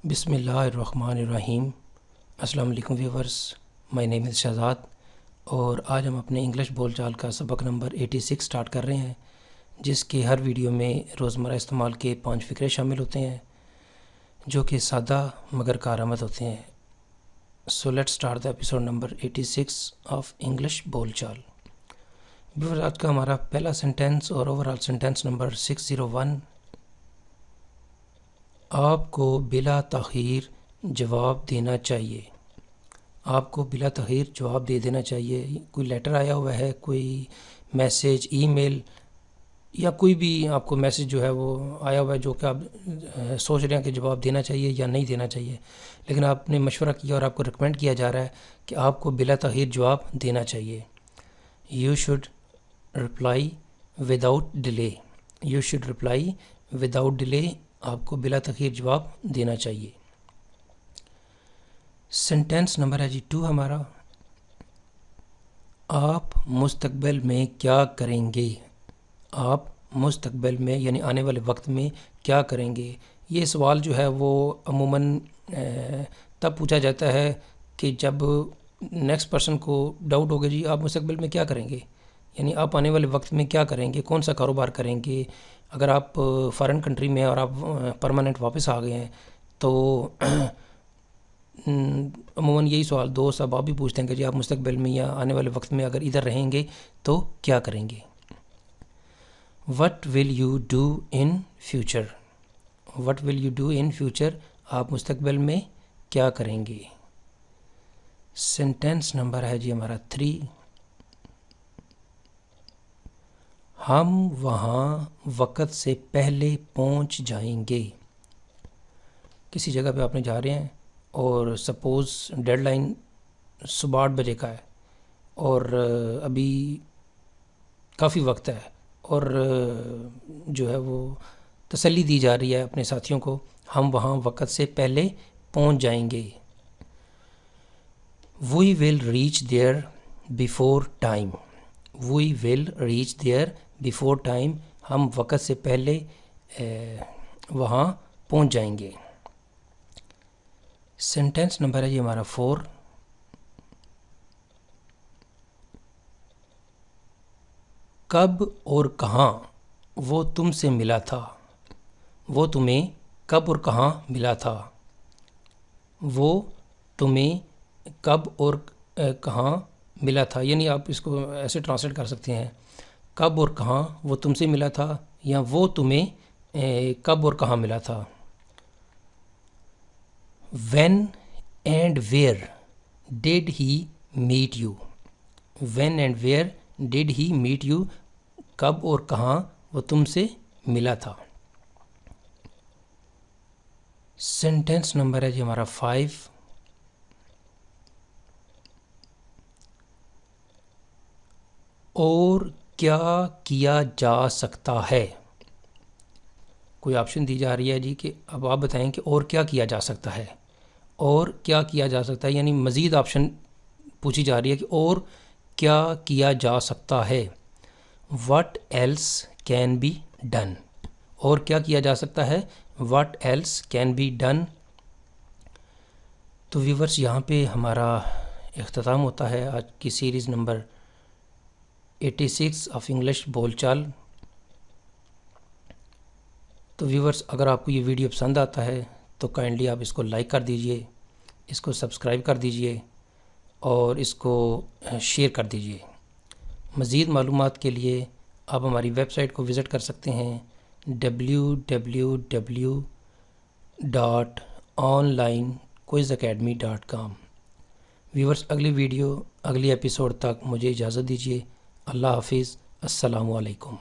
بسم اللہ الرحمن الرحیم۔ السلام علیکم ویورز، مائی نیم از شہزاد، اور آج ہم اپنے انگلش بول چال کا سبق نمبر 86 سٹارٹ کر رہے ہیں، جس کے ہر ویڈیو میں روزمرہ استعمال کے 5 فقرے شامل ہوتے ہیں جو کہ سادہ مگر کارآمد ہوتے ہیں۔ So let start the episode number 86 of English بول چال۔ ویورز، آج کا ہمارا پہلا سینٹینس اور اوور آل سینٹینس نمبر 601، آپ کو بلا تاخیر جواب دینا چاہیے۔ آپ کو بلا تاخیر جواب دے دینا چاہیے۔ کوئی لیٹر آیا ہوا ہے، کوئی میسیج، ای میل، یا کوئی بھی آپ کو میسیج جو ہے وہ آیا ہوا ہے جو کہ آپ سوچ رہے ہیں کہ جواب دینا چاہیے یا نہیں دینا چاہیے، لیکن آپ نے مشورہ کیا اور آپ کو ریکمینڈ کیا جا رہا ہے کہ آپ کو بلا تاخیر جواب دینا چاہیے۔ You should reply without delay. You should reply without delay. آپ کو بلا تاخیر جواب دینا چاہیے۔ سینٹینس نمبر ہے 2 ہمارا، آپ مستقبل میں کیا کریں گے؟ آپ مستقبل میں یعنی آنے والے وقت میں کیا کریں گے؟ یہ سوال جو ہے وہ عموماً تب پوچھا جاتا ہے کہ جب نیکسٹ پرسن کو ڈاؤٹ ہوگا جی آپ مستقبل میں کیا کریں گے، یعنی آپ آنے والے وقت میں کیا کریں گے، کون سا کاروبار کریں گے۔ اگر آپ فارن کنٹری میں اور آپ پرماننٹ واپس آ گئے ہیں تو عموماً یہی سوال دوست اب آپ بھی پوچھتے ہیں کہ جی آپ مستقبل میں یا آنے والے وقت میں اگر ادھر رہیں گے تو کیا کریں گے۔ What will you do in future? What will you do in future? آپ مستقبل میں کیا کریں گے۔ سینٹینس نمبر ہے جی ہمارا 3، ہم وہاں وقت سے پہلے پہنچ جائیں گے۔ کسی جگہ پہ آپ نے جا رہے ہیں اور سپوز ڈیڈ لائن صبح 8 بجے کا ہے اور ابھی کافی وقت ہے، اور جو ہے وہ تسلی دی جا رہی ہے اپنے ساتھیوں کو، ہم وہاں وقت سے پہلے پہنچ جائیں گے۔ We will reach there before time. We will reach there before time. ہم وقت سے پہلے وہاں پہنچ جائیں گے۔ سینٹینس نمبر ہے یہ ہمارا 4، کب اور کہاں وہ تم سے ملا تھا؟ وہ تمہیں کب اور کہاں ملا تھا؟ وہ تمہیں کب اور کہاں ملا تھا، یعنی آپ اس کو ایسے ٹرانسلیٹ کر سکتے ہیں، کب اور کہاں وہ تم سے ملا تھا، یا وہ تمہیں کب اور کہاں ملا تھا۔ When and where did he meet you? When and where did he meet you? کب اور کہاں وہ تم سے ملا تھا۔ سینٹینس نمبر ہے جی ہمارا 5، اور کیا کیا جا سکتا ہے؟ کوئی آپشن دی جا رہی ہے جی کہ اب آپ بتائیں کہ اور کیا کیا جا سکتا ہے۔ اور کیا کیا جا سکتا ہے یعنی مزید آپشن پوچھی جا رہی ہے کہ اور کیا کیا جا سکتا ہے۔ What else can be done? اور کیا کیا جا سکتا ہے، what else can be done. تو ویورز، یہاں پہ ہمارا اختتام ہوتا ہے آج کی سیریز نمبر 86 آف انگلش بول چال۔ تو ویورز، اگر آپ کو یہ ویڈیو پسند آتا ہے تو کائنڈلی آپ اس کو لائک کر دیجئے، اس کو سبسکرائب کر دیجئے اور اس کو شیئر کر دیجئے۔ مزید معلومات کے لیے آپ ہماری ویب سائٹ کو وزٹ کر سکتے ہیں www.onlinequizacademy.com۔ ویورز، اگلی ویڈیو اگلی ایپیسوڈ تک مجھے اجازت دیجیے۔ اللہ حافظ، السلام علیکم۔